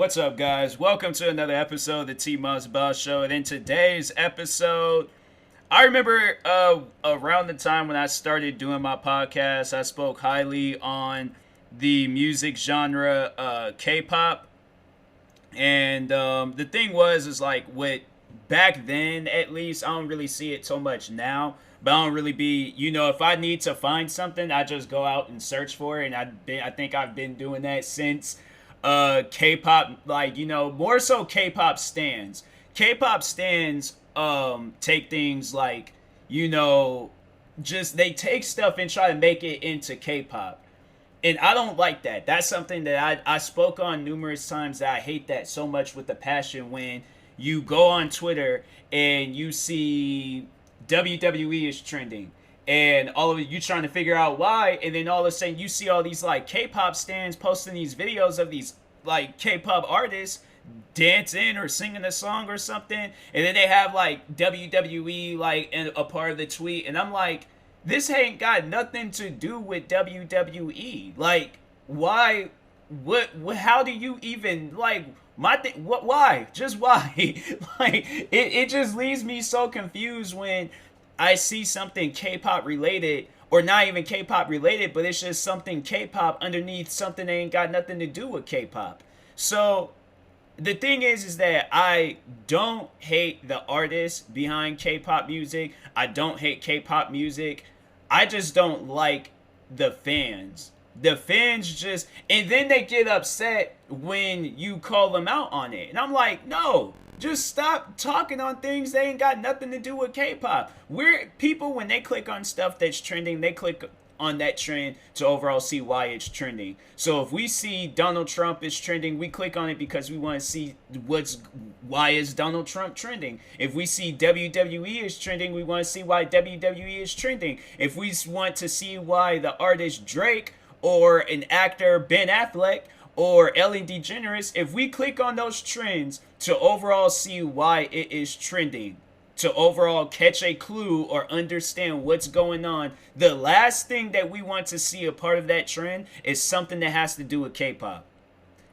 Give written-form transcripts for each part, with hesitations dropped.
What's up, guys? Welcome to another episode of the TMossBoss Show. And in today's episode, I remember around the time when I started doing my podcast, I spoke highly on the music genre K-pop. And the thing is like, with back then, at least, I don't really see it so much now. But I don't really be, if I need to find something, I just go out and search for it. And I think I've been doing that since K-pop, like, more so K-pop stands. K-pop stands take things like, just they take stuff and try to make it into K-pop. And I don't like that. That's something that I spoke on numerous times, that I hate that so much with the passion. When you go on Twitter and you see WWE is trending, and all of it, you trying to figure out why, and then all of a sudden you see all these like K-pop stands posting these videos of these like K-pop artists dancing or singing a song or something, and then they have like WWE like in a part of the tweet, and I'm like, this ain't got nothing to do with WWE. Like, why? What? How do you even like? My thing, what? Why? Just why? Like, it just leaves me so confused when I see something K-pop related, or not even K-pop related, but it's just something K-pop underneath something that ain't got nothing to do with K-pop. So the thing is that I don't hate the artists behind K-pop music. I don't hate K-pop music. I just don't like the fans. The fans just, and then they get upset when you call them out on it. And I'm like, no, just stop talking on things that ain't got nothing to do with K-pop. We're people, when they click on stuff that's trending, they click on that trend to overall see why it's trending. So if we see Donald Trump is trending, we click on it because we want to see why is Donald Trump trending. If we see WWE is trending, we want to see why WWE is trending. If we want to see why the artist Drake or an actor Ben Affleck or Ellen DeGeneres, if we click on those trends to overall see why it is trending, to overall catch a clue or understand what's going on, the last thing that we want to see a part of that trend is something that has to do with K-pop.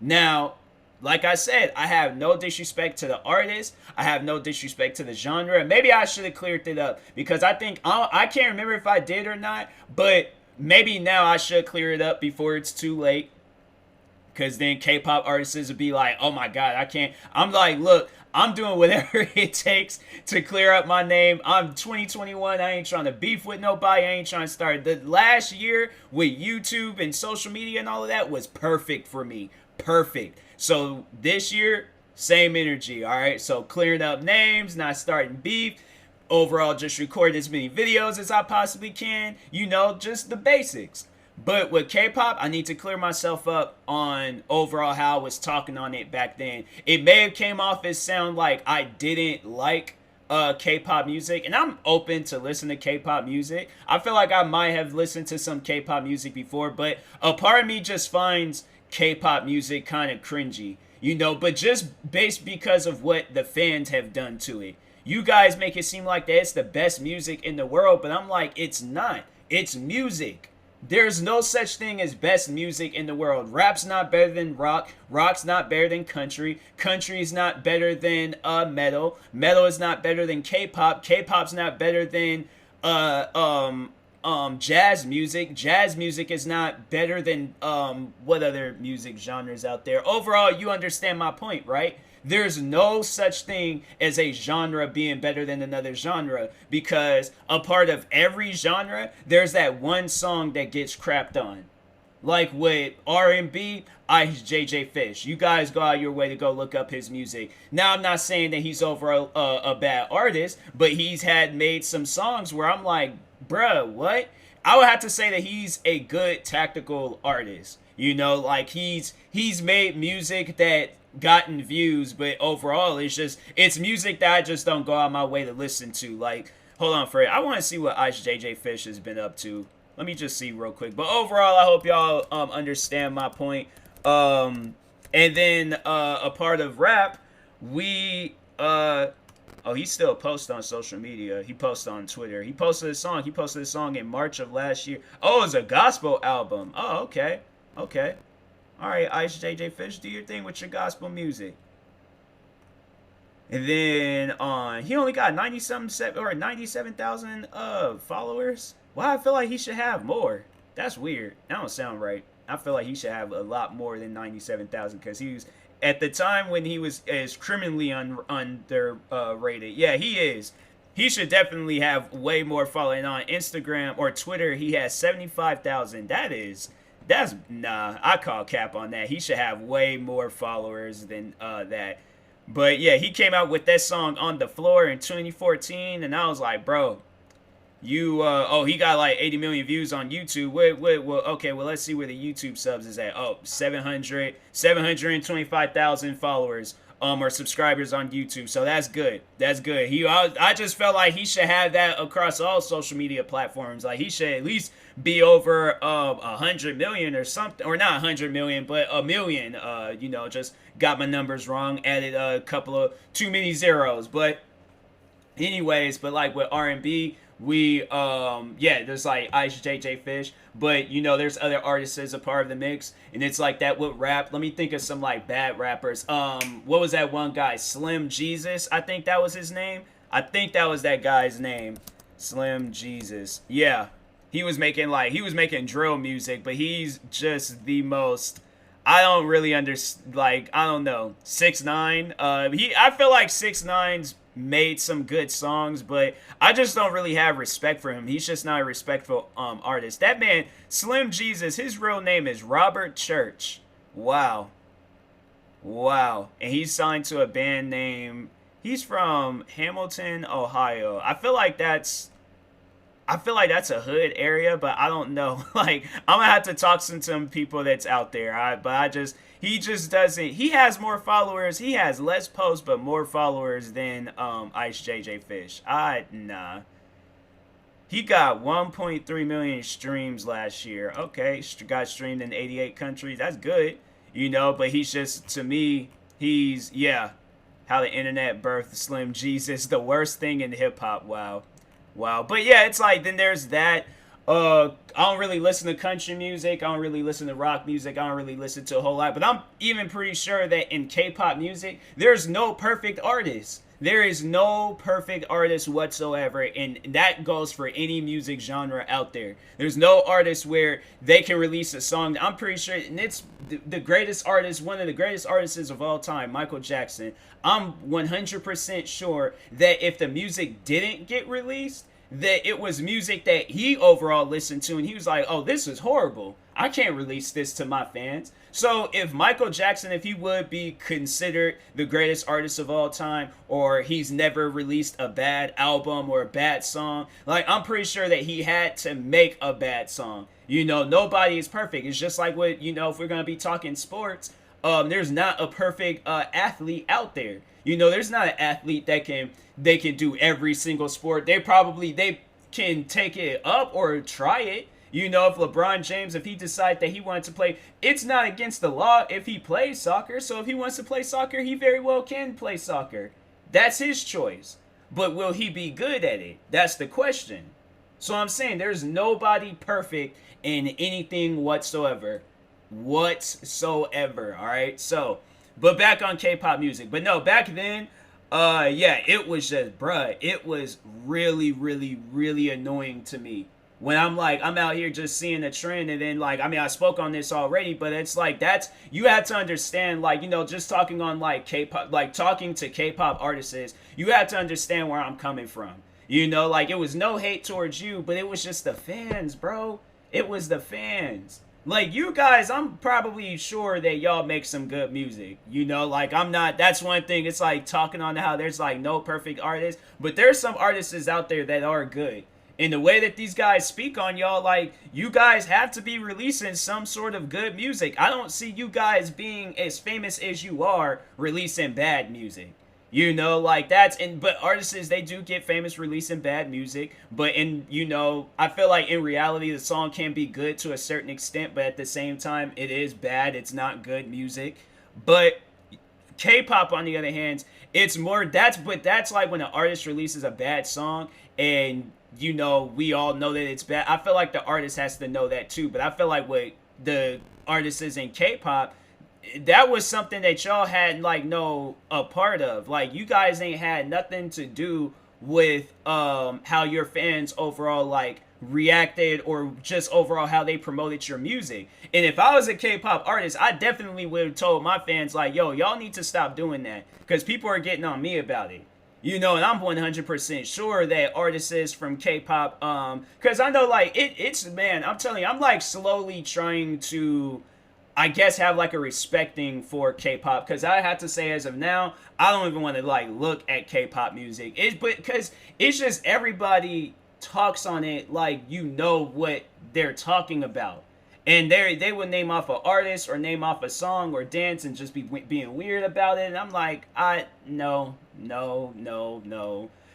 Now, like I said, I have no disrespect to the artist. I have no disrespect to the genre. Maybe I should have cleared it up, because I think, I can't remember if I did or not, but maybe now I should clear it up before it's too late. Because then K-pop artists would be like, oh my God, I can't. I'm like, look, I'm doing whatever it takes to clear up my name. I'm 2021. I ain't trying to beef with nobody. I ain't trying to start. The last year with YouTube and social media and all of that was perfect for me. Perfect. So this year, same energy. All right. So clearing up names, not starting beef. Overall, just record as many videos as I possibly can. Just the basics. But with K-pop, I need to clear myself up on overall how I was talking on it back then. It may have came off as sound like I didn't like K-pop music, and I'm open to listen to K-pop music. I feel like I might have listened to some K-pop music before, but a part of me just finds K-pop music kind of cringy, but just based because of what the fans have done to it. You guys make it seem like that it's the best music in the world, but I'm like, it's not. It's music. There's no such thing as best music in the world. Rap's not better than rock. Rock's not better than country. Country's not better than metal. Metal is not better than K-pop. K-pop's not better than jazz music. Jazz music is not better than what other music genres out there. Overall, you understand my point, right? There's no such thing as a genre being better than another genre, because a part of every genre, there's that one song that gets crapped on. Like with R&B, Ice JJ Fish. You guys go out your way to go look up his music. Now, I'm not saying that he's over a bad artist, but he's had made some songs where I'm like, bruh, what? I would have to say that he's a good tactical artist. Like he's made music that gotten views, but overall it's music that I just don't go out my way to listen to. Like, hold on, Fred, I want to see what Ice JJ Fish has been up to. Let me just see real quick. But overall, I hope y'all understand my point. And then a part of rap, we oh, he still posts on social media. He posts on Twitter. He posted a song in March of last year. Oh, it's a gospel album. Oh, okay. All right, Ice JJ Fish, do your thing with your gospel music. And then he only got 90 something or 97,000 followers. Well, I feel like he should have more. That's weird. That don't sound right. I feel like he should have a lot more than 97,000 because he was at the time when he was as criminally underrated. Yeah, he is. He should definitely have way more following on Instagram or Twitter. He has 75,000. That's nah. I call cap on that. He should have way more followers than that. But yeah, he came out with that song On the Floor in 2014, and I was like, bro, he got like 80 million views on YouTube. Well, okay, well, let's see where the YouTube subs is at. Oh, 725,000 followers or subscribers on YouTube. So that's good. That's good. I just felt like he should have that across all social media platforms. Like he should at least be over 100 million or something, or not 100 million, but a million. Just got my numbers wrong, added a couple of too many zeros. But anyways, but like with R&B, there's like Ice JJ Fish, but there's other artists as a part of the mix, and it's like that with rap. Let me think of some like bad rappers. What was that one guy? Slim Jesus, I think that was his name. I think that was that guy's name. Slim Jesus. Yeah. He was making drill music, but he's just the most, I don't really understand, like, I don't know, 6ix9ine. I feel like 6ix9ine's made some good songs, but I just don't really have respect for him. He's just not a respectful artist. That man, Slim Jesus, his real name is Robert Church. Wow. And he's signed to a band name, he's from Hamilton, Ohio. I feel like that's a hood area, but I don't know. Like, I'm gonna have to talk to some people that's out there. He just doesn't. He has more followers. He has less posts, but more followers than Ice JJ Fish. Nah. He got 1.3 million streams last year. Okay, got streamed in 88 countries. That's good, But he's just, to me, how the internet birthed Slim Jesus, the worst thing in hip hop. Wow. But yeah, it's like, then there's that. I don't really listen to country music. I don't really listen to rock music. I don't really listen to a whole lot. But I'm even pretty sure that in K-pop music, there's no perfect artist. There is no perfect artist whatsoever, and that goes for any music genre out there. There's no artist where they can release a song. I'm pretty sure, and it's the greatest artist, one of the greatest artists of all time, Michael Jackson. I'm 100% sure that if the music didn't get released, that it was music that he overall listened to, and he was like, oh, this is horrible. I can't release this to my fans. So if Michael Jackson, if he would be considered the greatest artist of all time, or he's never released a bad album or a bad song, like, I'm pretty sure that he had to make a bad song. Nobody is perfect. It's just like what, if we're going to be talking sports, there's not a perfect athlete out there. There's not an athlete that can do every single sport. They can take it up or try it. If LeBron James, if he decides that he wanted to play, it's not against the law if he plays soccer. So if he wants to play soccer, he very well can play soccer. That's his choice. But will he be good at it? That's the question. So I'm saying there's nobody perfect in anything whatsoever. All right? So, but back on K-pop music. But no, back then, it was just, it was really, really, really annoying to me. When I'm out here just seeing a trend, and then I spoke on this already, but it's like, you have to understand, just talking on K-pop, talking to K-pop artists, you have to understand where I'm coming from. It was no hate towards you, but it was just the fans, bro. It was the fans. You guys, I'm probably sure that y'all make some good music. I'm not, that's one thing. It's talking on how there's no perfect artists, but there's some artists out there that are good. And the way that these guys speak on y'all, you guys have to be releasing some sort of good music. I don't see you guys being as famous as you are releasing bad music. But artists, they do get famous releasing bad music. But I feel like in reality, the song can be good to a certain extent, but at the same time, it is bad. It's not good music. But K-pop, on the other hand, it's more, that's like when an artist releases a bad song, and we all know that it's bad. I feel like the artist has to know that too, but I feel like what the artists in K-pop, that was something that y'all had like no a part of. Like you guys ain't had nothing to do with how your fans overall like reacted or just overall how they promoted your music. And if I was a K-pop artist, I definitely would have told my fans like, yo, y'all need to stop doing that because people are getting on me about it. You know, and I'm 100% sure that artists from K-pop, because I know like it's man, I'm telling you, I'm like slowly trying to, I guess, have like a respecting for K-pop, because I have to say as of now, I don't even want to like look at K-pop music. It's but because it's just everybody talks on it like you know what they're talking about. And they would name off an artist or name off a song or dance and just be being weird about it. And I'm like, no.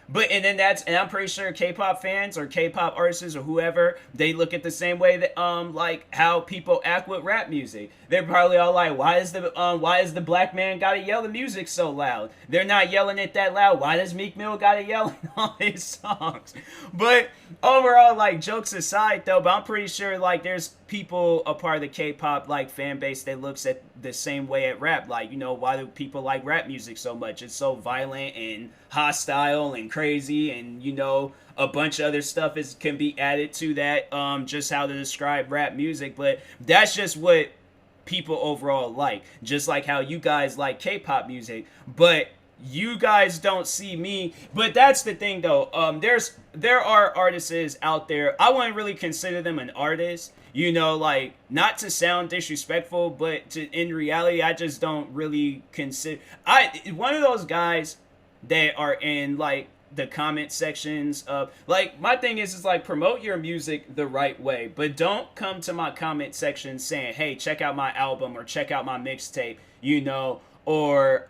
But and then and I'm pretty sure K-pop fans or K-pop artists or whoever, they look at the same way that like how people act with rap music. They're probably all like, why is the black man gotta yell the music so loud? They're not yelling it that loud. Why does Meek Mill gotta yell in all his songs? But overall, like jokes aside though, but I'm pretty sure like there's people a part of the K-pop like fan base that looks at the same way at rap. Like, you know, why do people like rap music so much? It's so violent and hostile and crazy, and you know, a bunch of other stuff can be added to that, just how to describe rap music. But that's just what people overall like, just like how you guys like K-pop music. But you guys don't see me. But that's the thing though, there are artists out there, I wouldn't really consider them an artist, you know, like not to sound disrespectful, but in reality I just don't really consider, one of those guys that are in like the comment sections of like, my thing is like promote your music the right way, but don't come to my comment section saying, hey, check out my album or check out my mixtape, you know, or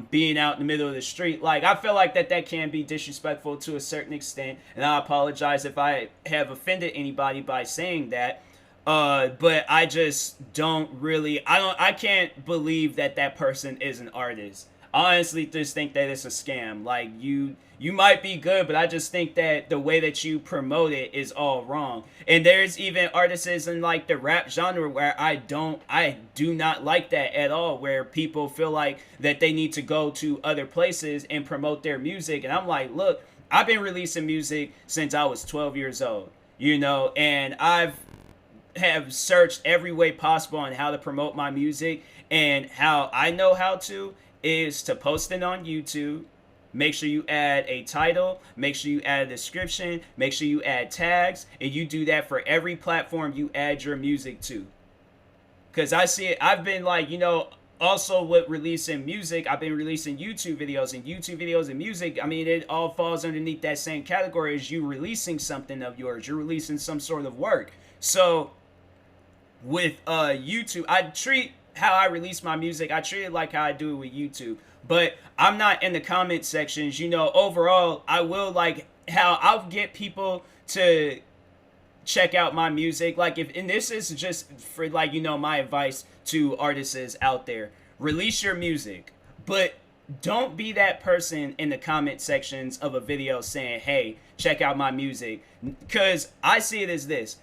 being out in the middle of the street. Like I feel like that can be disrespectful to a certain extent, and I apologize if I have offended anybody by saying that. But I just don't really, I can't believe that person is an artist. I honestly just think that it's a scam. Like you might be good, but I just think that the way that you promote it is all wrong. And there's even artists in like the rap genre where I do not like that at all, where people feel like that they need to go to other places and promote their music. And I'm like, look, I've been releasing music since I was 12 years old, you know, and have searched every way possible on how to promote my music, and how I know how to is to post it on YouTube. Make sure you add a title, make sure you add a description, make sure you add tags, and you do that for every platform you add your music to. Because I see it, I've been like, you know, also with releasing music, I've been releasing YouTube videos, and music, I mean, it all falls underneath that same category as you releasing something of yours. You're releasing some sort of work. So with YouTube, I treat how I release my music, I treat it like how I do it with YouTube. But I'm not in the comment sections, you know. Overall, I will like how I'll get people to check out my music. Like and this is just for like, you know, my advice to artists out there. Release your music, but don't be that person in the comment sections of a video saying, hey, check out my music. Because I see it as this.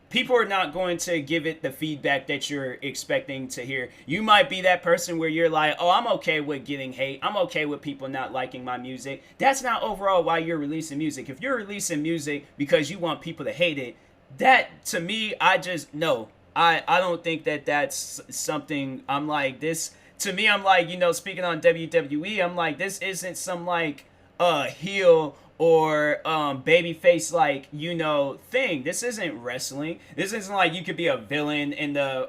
People are not going to give it the feedback that you're expecting to hear. You might be that person where you're like, oh, I'm okay with getting hate. I'm okay with people not liking my music. That's not overall why you're releasing music. If you're releasing music because you want people to hate it, that to me, I just, no. I don't think that's something, I'm like, this, to me, I'm like, you know, speaking on WWE, I'm like, this isn't some like heel or babyface, like, you know, thing. This isn't wrestling. This isn't like you could be a villain in the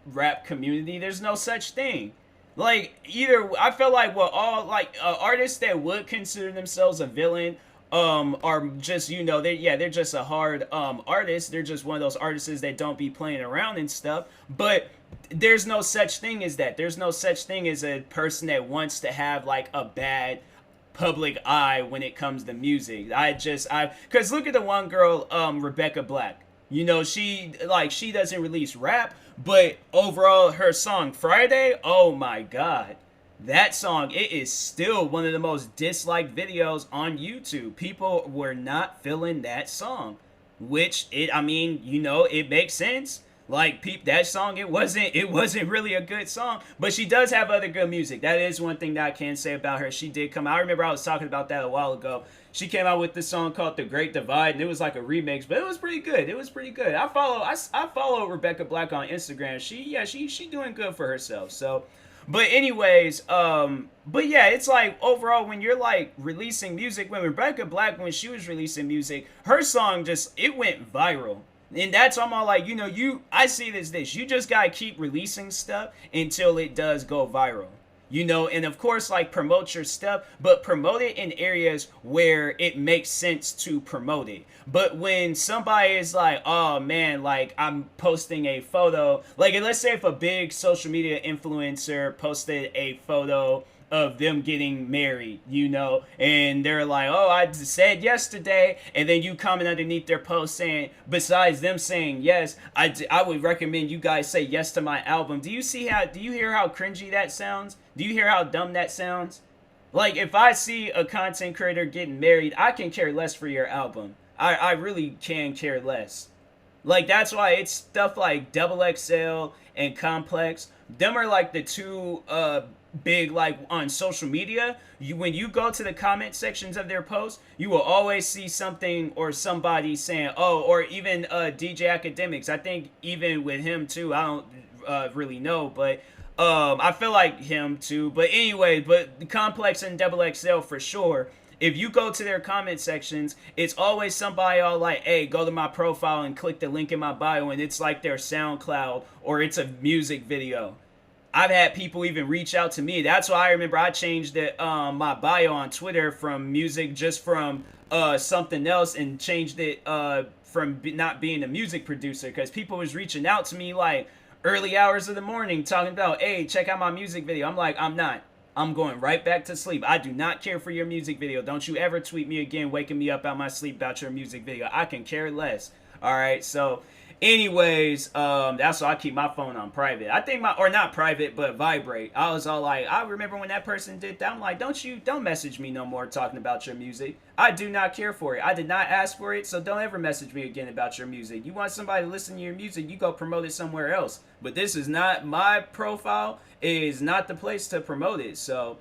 rap community. There's no such thing. Like, either I feel like all like artists that would consider themselves a villain are just, you know, they're just a hard artist. They're just one of those artists that don't be playing around and stuff. But there's no such thing as that. There's no such thing as a person that wants to have like a bad public eye when it comes to music. Because look at the one girl, Rebecca Black. You know, she doesn't release rap, but overall her song Friday, oh my god, that song, it is still one of the most disliked videos on YouTube. People were not feeling that song, which I mean, you know, it makes sense. Like that song, it wasn't really a good song, but she does have other good music. That is one thing that I can say about her. She did come out. I remember I was talking about that a while ago. She came out with this song called "The Great Divide," and it was like a remix, but it was pretty good. It was pretty good. I follow Rebecca Black on Instagram. She doing good for herself. So, but anyways, but yeah, it's like overall when you're like releasing music, when Rebecca Black, when she was releasing music, her song just it went viral. And that's I'm all like, I see this. You just gotta keep releasing stuff until it does go viral. And of course, like promote your stuff, but promote it in areas where it makes sense to promote it. But when somebody is like, oh man, like I'm posting a photo, like let's say if a big social media influencer posted a photo of them getting married, and they're like, oh, I said yesterday, and then you comment underneath their post saying, besides them saying yes, I would recommend you guys say yes to my album. Do you hear how cringy that sounds? Do you hear how dumb that sounds? Like, if I see a content creator getting married, I can care less for your album. I really can care less. Like, that's why it's stuff like Double XL and Complex. Them are like the two big, like on social media. When you go to the comment sections of their posts, you will always see something or somebody saying, oh, or even DJ Academics. I think even with him too, I don't really know, but I feel like him too. But anyway, but the Complex and Double XL for sure. If you go to their comment sections, it's always somebody all like, hey, go to my profile and click the link in my bio, and it's like their SoundCloud or it's a music video. I've had people even reach out to me. That's why I remember I changed my bio on Twitter from music just from something else and changed it from not being a music producer, because people was reaching out to me like early hours of the morning talking about, hey, check out my music video. I'm like, I'm not. I'm going right back to sleep. I do not care for your music video. Don't you ever tweet me again waking me up out my sleep about your music video. I can care less. All right, so anyways, that's why I keep my phone on private. I think or not private, but vibrate. I was all like, I remember when that person did that. I'm like, don't message me no more talking about your music. I do not care for it. I did not ask for it, so don't ever message me again about your music. You want somebody to listen to your music, you go promote it somewhere else. But this is not my profile. It is not the place to promote it. So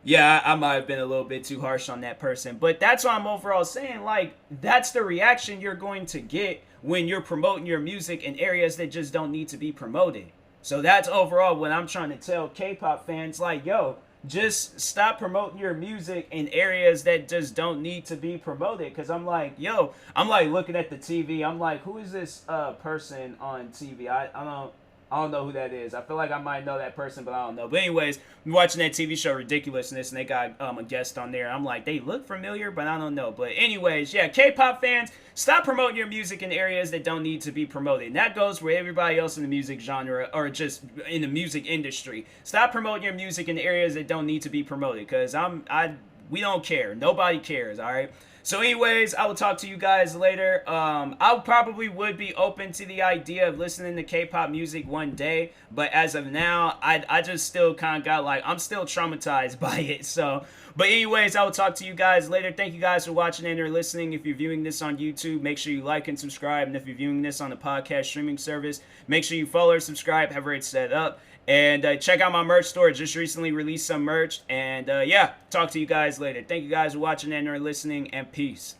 yeah, I might have been a little bit too harsh on that person. But that's what I'm overall saying. Like, that's the reaction you're going to get when you're promoting your music in areas that just don't need to be promoted. So that's overall what I'm trying to tell K-pop fans. Like, yo, just stop promoting your music in areas that just don't need to be promoted. Because I'm like, I'm like looking at the TV. I'm like, who is this person on TV? I don't know who that is. I feel like I might know that person, but I don't know. But anyways, I'm watching that TV show Ridiculousness, and they got a guest on there. I'm like, they look familiar, but I don't know. But anyways, yeah, K-pop fans, stop promoting your music in areas that don't need to be promoted. And that goes for everybody else in the music genre or just in the music industry. Stop promoting your music in areas that don't need to be promoted, because we don't care. Nobody cares, all right? So anyways, I will talk to you guys later. I probably would be open to the idea of listening to K-pop music one day, but as of now, I just still kind of got like, I'm still traumatized by it. So, but anyways, I will talk to you guys later. Thank you guys for watching and or listening. If you're viewing this on YouTube, make sure you like and subscribe. And if you're viewing this on the podcast streaming service, make sure you follow or subscribe, however it's set up. And check out my merch store. Just recently released some merch. And yeah, talk to you guys later. Thank you guys for watching and or listening, and peace.